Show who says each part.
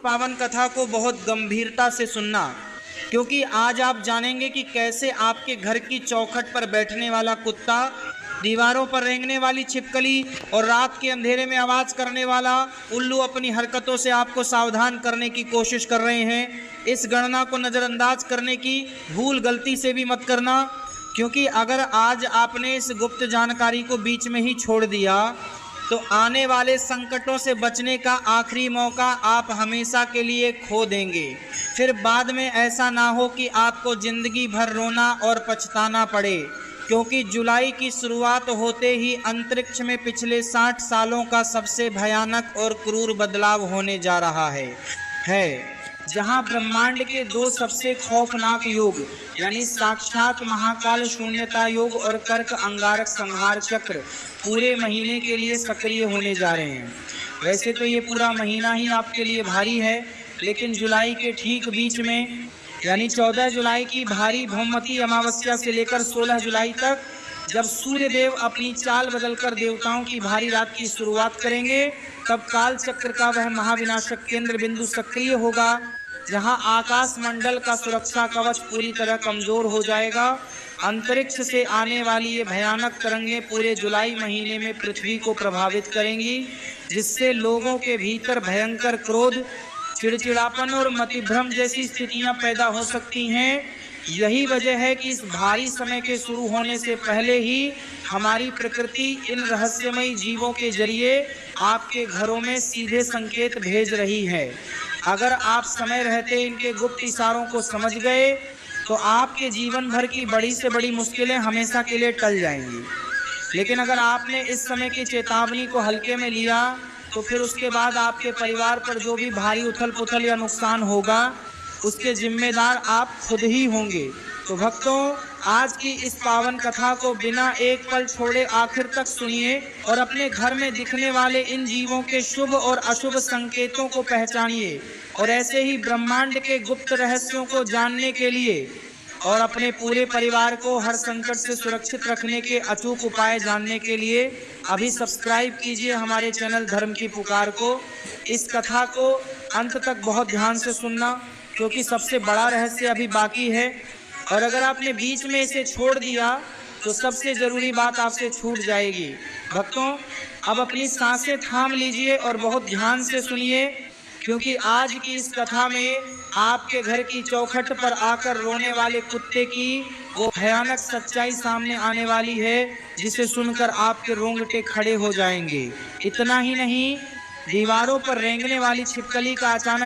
Speaker 1: पावन कथा को बहुत गंभीरता से सुनना, क्योंकि आज आप जानेंगे कि कैसे आपके घर की चौखट पर बैठने वाला कुत्ता, दीवारों पर रेंगने वाली छिपकली और रात के अंधेरे में आवाज़ करने वाला उल्लू अपनी हरकतों से आपको सावधान करने की कोशिश कर रहे हैं। इस गणना को नज़रअंदाज करने की भूल गलती से भी मत करना, क्योंकि अगर आज आपने इस गुप्त जानकारी को बीच में ही छोड़ दिया तो आने वाले संकटों से बचने का आखिरी मौका आप हमेशा के लिए खो देंगे। फिर बाद में ऐसा ना हो कि आपको ज़िंदगी भर रोना और पछताना पड़े, क्योंकि जुलाई की शुरुआत होते ही अंतरिक्ष में पिछले 60 सालों का सबसे भयानक और क्रूर बदलाव होने जा रहा है जहां ब्रह्मांड के दो सबसे खौफनाक योग यानी साक्षात महाकाल शून्यता योग और कर्क अंगारक संहार चक्र पूरे महीने के लिए सक्रिय होने जा रहे हैं। वैसे तो ये पूरा महीना ही आपके लिए भारी है, लेकिन जुलाई के ठीक बीच में यानी 14 जुलाई की भारी भौमती अमावस्या से लेकर 16 जुलाई तक, जब सूर्य देव अपनी चाल बदलकर देवताओं की भारी रात की शुरुआत करेंगे, तब काल चक्र का वह महाविनाशक केंद्र बिंदु सक्रिय होगा, जहां आकाश मंडल का सुरक्षा कवच पूरी तरह कमजोर हो जाएगा। अंतरिक्ष से आने वाली ये भयानक तरंगें पूरे जुलाई महीने में पृथ्वी को प्रभावित करेंगी, जिससे लोगों के भीतर भयंकर क्रोध, चिड़चिड़ापन और मतिभ्रम जैसी स्थितियां पैदा हो सकती हैं। यही वजह है कि इस भारी समय के शुरू होने से पहले ही हमारी प्रकृति इन रहस्यमयी जीवों के जरिए आपके घरों में सीधे संकेत भेज रही है। अगर आप समय रहते इनके गुप्त इशारों को समझ गए तो आपके जीवन भर की बड़ी से बड़ी मुश्किलें हमेशा के लिए टल जाएंगी। लेकिन अगर आपने इस समय की चेतावनी को हल्के में लिया तो फिर उसके बाद आपके परिवार पर जो भी भारी उथल पुथल या नुकसान होगा उसके जिम्मेदार आप खुद ही होंगे। तो भक्तों, आज की इस पावन कथा को बिना एक पल छोड़े आखिर तक सुनिए और अपने घर में दिखने वाले इन जीवों के शुभ और अशुभ संकेतों को पहचानिए, और ऐसे ही ब्रह्मांड के गुप्त रहस्यों को जानने के लिए और अपने पूरे परिवार को हर संकट से सुरक्षित रखने के अचूक उपाय जानने के लिए अभी सब्सक्राइब कीजिए हमारे चैनल धर्म की पुकार को। इस कथा को अंत तक बहुत ध्यान से सुनना, क्योंकि सबसे बड़ा रहस्य अभी बाकी है, और अगर आपने बीच में इसे छोड़ दिया तो सबसे ज़रूरी बात आपसे छूट जाएगी। भक्तों, अब अपनी सांसें थाम लीजिए और बहुत ध्यान से सुनिए, क्योंकि आज की इस कथा में आपके घर की चौखट पर आकर रोने वाले कुत्ते की वो भयानक सच्चाई सामने आने वाली है, जिसे सुनकर आपके रोंगटे खड़े हो जाएंगे। इतना ही नहीं, दीवारों पर रेंगने वाली छिपकली का अचानक